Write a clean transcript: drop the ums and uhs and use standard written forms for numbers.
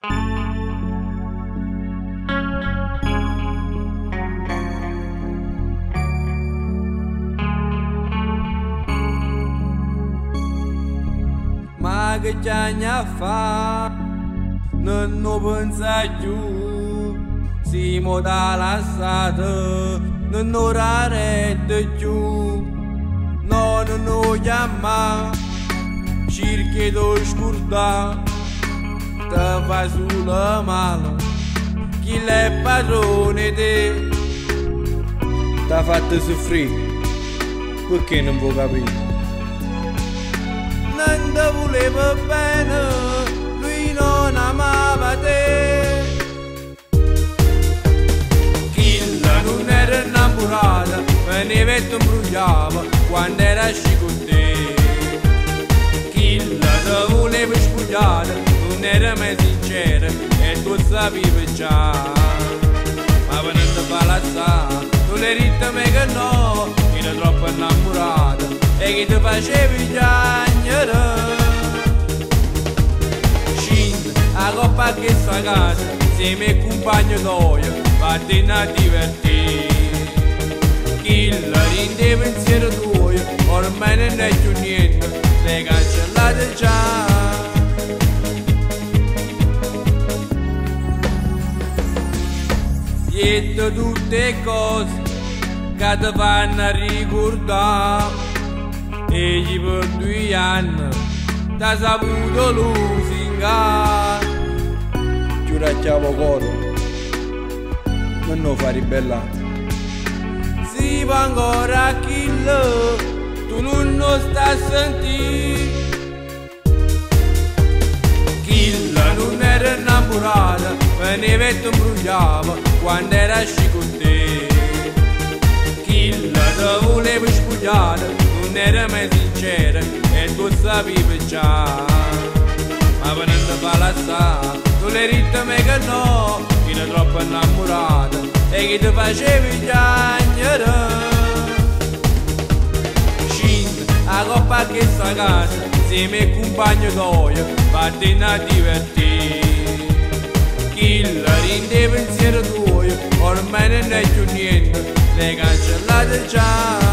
Ma che c'ha fa? Non pensa più, siamo dalla strada, non orarete più, no, non chiama, cerchi di scordare, te fa solo male, chi è padrone te, t'ha fatto soffrire, perché non può capire? Non ti voleva bene, lui non amava te. Chilla non era innamorata, veniva e ti imbrugliava quando era asci con te. Chilla ti voleva spogliare, non era mai sincera e tu sapevi già. Ma venendo a palazzare, tu le rite me che no, che eri troppo innamorata e che ti facevi piangere. Scendi a coppa che sta casa, insieme ai compagni tuoi, vattene a divertire. Chilla rinde pensiero tuoi, ormai non è più niente, le cancellate già. Dietro tutte cose che ti fanno ricordare, egli per 2 anni t'ha saputo lusingare. Giuracciavo coro, non fa ribellare. Si va ancora a kill, tu non lo stai a sentire. Chilla non era innamorata, veniva e ti imbrugliava quando era asci con te. Chilla ti voleva spogliare, non era mai sincera e tu sapevi già. Ma venendo a palazzare, tu le rite me che no, che eri troppo innamorata e che ti facevi piangere. Scendi a coppa che sta casa, insieme ai compagni tuoi, vattene a divertire. Chilla rinde pensiero tuoi, ormai non è più niente, le cancellate già.